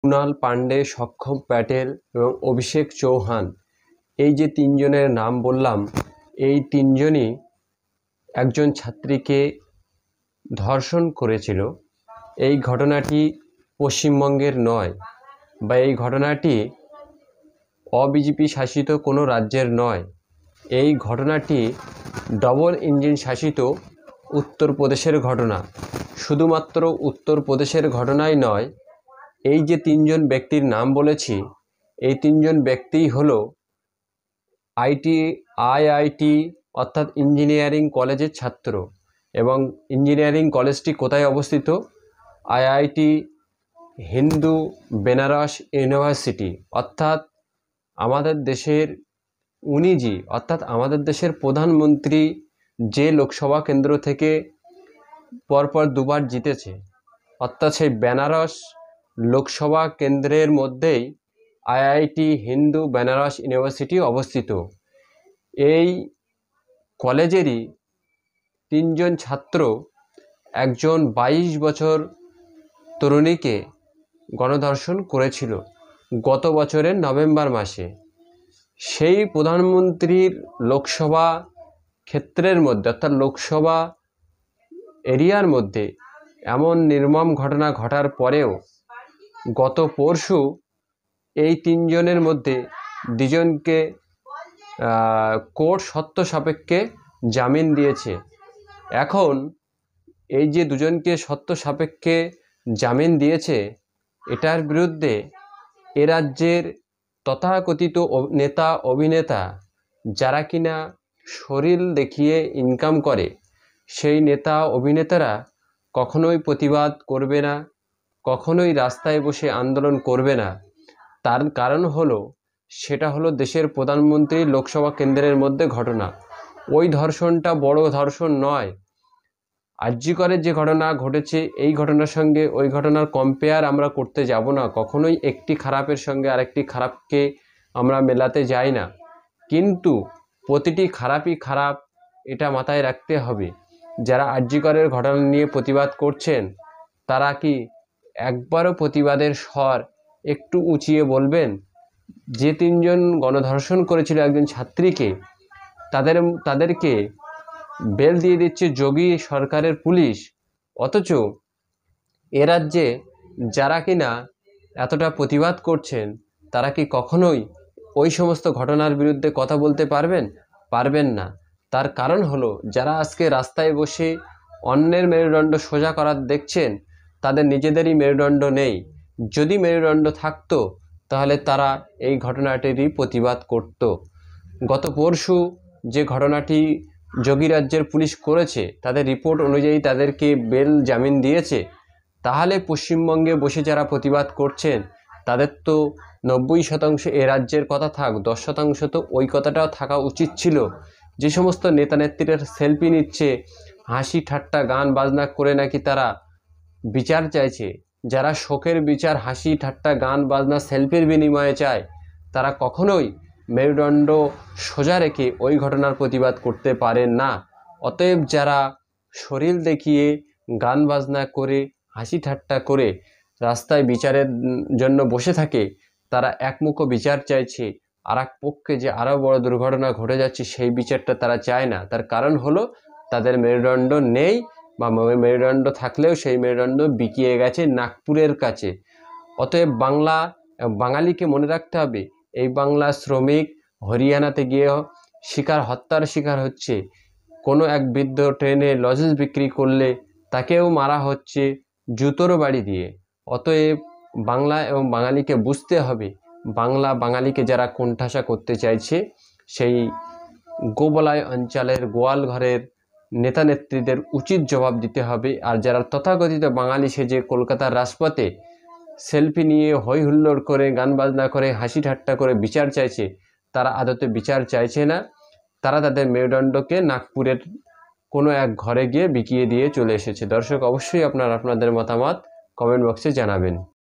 কুণাল পাণ্ডে, সক্ষম প্যাটেল এবং অভিষেক চৌহান, এই যে তিনজনের নাম বললাম, এই তিনজনই একজন ছাত্রীকে ধর্ষণ করেছিল। এই ঘটনাটি পশ্চিমবঙ্গের নয়, বা এই ঘটনাটি অবিজেপি শাসিত কোনো রাজ্যের নয়। এই ঘটনাটি ডবল ইঞ্জিন শাসিত উত্তরপ্রদেশের ঘটনা। শুধুমাত্র উত্তরপ্রদেশের ঘটনাই নয়, এই যে তিনজন ব্যক্তির নাম বলেছি, এই তিনজন ব্যক্তিই হলো আইআইটি অর্থাৎ ইঞ্জিনিয়ারিং কলেজের ছাত্র। এবং ইঞ্জিনিয়ারিং কলেজটি কোথায় অবস্থিত? আইআইটি হিন্দু বেনারস ইউনিভার্সিটি, অর্থাৎ আমাদের দেশের অর্থাৎ আমাদের দেশের প্রধানমন্ত্রী যে লোকসভা কেন্দ্র থেকে পরপর দুবার জিতেছে, অর্থাৎ সেই বেনারস লোকসভা কেন্দ্রের মধ্যেই আইআইটি হিন্দু বেনারস ইউনিভার্সিটি অবস্থিত। এই কলেজেরই তিনজন ছাত্র একজন 22 বছর তরুণীকে গণধর্ষণ করেছিল গত বছরের নভেম্বর মাসে। সেই প্রধানমন্ত্রীর লোকসভা ক্ষেত্রের মধ্যে, অর্থাৎ লোকসভা এরিয়ার মধ্যে এমন নির্মম ঘটনা ঘটার পরেও গত পরশু এই তিনজনের মধ্যে দুজনকে কোর্ট শর্ত সাপেক্ষে জামিন দিয়েছে। এখন এই যে দুজনকে শর্ত সাপেক্ষে জামিন দিয়েছে, এটার বিরুদ্ধে এ রাজ্যের তথাকথিত নেতা অভিনেতা যারা কিনা শরীর দেখিয়ে ইনকাম করে, সেই নেতা অভিনেতারা কখনোই প্রতিবাদ করবে না, কখনোই রাস্তায় বসে আন্দোলন করবে না। তার কারণ হলো, সেটা হলো দেশের প্রধানমন্ত্রীর লোকসভা কেন্দ্রের মধ্যে ঘটনা। ওই ধর্ষণটা বড় ধর্ষণ নয়। আরজি করের যে ঘটনা ঘটেছে, এই ঘটনার সঙ্গে ওই ঘটনার কম্পেয়ার আমরা করতে যাব না। কখনোই একটি খারাপের সঙ্গে আরেকটি খারাপকে আমরা মেলাতে যাই না, কিন্তু প্রতিটি খারাপই খারাপ, এটা মাথায় রাখতে হবে। যারা আরজি করের ঘটনা নিয়ে প্রতিবাদ করছেন, তারা কি একবারও প্রতিবাদের স্বর একটু উঁচিয়ে বলবেন? যে তিনজন গণধর্ষণ করেছিল একজন ছাত্রীকে, তাদেরকে বেল দিয়ে দিচ্ছে যোগী সরকারের পুলিশ, অথচ এ রাজ্যে যারা কিনা এতটা প্রতিবাদ করছেন, তারা কি কখনোই ওই সমস্ত ঘটনার বিরুদ্ধে কথা বলতে পারবেন না। তার কারণ হলো, যারা আজকে রাস্তায় বসে অন্যের মেরুদণ্ড সোজা করার দেখছেন, তাদের নিজেদেরই মেরুদণ্ড নেই। যদি মেরুদণ্ড থাকতো, তাহলে তারা এই ঘটনাটিরই প্রতিবাদ করত। গত পরশু যে ঘটনাটি যোগী রাজ্যের পুলিশ করেছে, তাদের রিপোর্ট অনুযায়ী তাদেরকে বেল জামিন দিয়েছে। তাহলে পশ্চিমবঙ্গে বসে যারা প্রতিবাদ করছেন, তাদের তো 90% এ রাজ্যের কথা থাক, 10% তো ওই কথাটাও থাকা উচিত ছিল। যে সমস্ত নেতা নেত্রীরা সেলফি নিচ্ছে, হাসি ঠাট্টা গান বাজনা করে নাকি তারা বিচার চাইছে, যারা শোকের বিচার হাসি ঠাট্টা গান বাজনা সেলফির বিনিময়ে চায়, তারা কখনোই মেরুদণ্ড সোজা রেখে ওই ঘটনার প্রতিবাদ করতে পারেন না। অতএব যারা শরীর দেখিয়ে গান বাজনা করে হাসি ঠাট্টা করে রাস্তায় বিচারের জন্য বসে থাকে, তারা একমুখো বিচার চাইছে, আর এক পক্ষে যে আরও বড় দুর্ঘটনা ঘটে যাচ্ছে সেই বিচারটা তারা চায় না। তার কারণ হলো, তাদের মেরুদণ্ড নেই, বা মেরুদণ্ড থাকলেও সেই মেরুদণ্ড বিকিয়ে গেছে নাগপুরের কাছে। অতএব বাঙালিকে মনে রাখতে হবে, এই বাংলা শ্রমিক হরিয়ানাতে গিয়ে হত্যার শিকার হচ্ছে। কোনো এক বৃদ্ধ ট্রেনে লজেন্স বিক্রি করলে তাকেও মারা হচ্ছে জুতোর বাড়ি দিয়ে। অতএব বাংলা এবং বাঙালিকে বুঝতে হবে, বাঙালিকে যারা কোণঠাসা করতে চাইছে, সেই গোবলায় অঞ্চলের গোয়াল ঘরের নেতা নেত্রীদের উচিত জবাব দিতে হবে। আর যারা তথাকথিত বাঙালি সেজে কলকাতার রাজপথে সেলফি নিয়ে হই হুল্লোড় করে গান বাজনা করে হাসি ঠাট্টা করে বিচার চাইছে, তারা আদতে বিচার চাইছে না। তারা তাদের মেরুদণ্ডকে নাগপুরের কোনো এক ঘরে গিয়ে বিকিয়ে দিয়ে চলে এসেছে। দর্শক, অবশ্যই আপনাদের মতামত কমেন্ট বক্সে জানাবেন।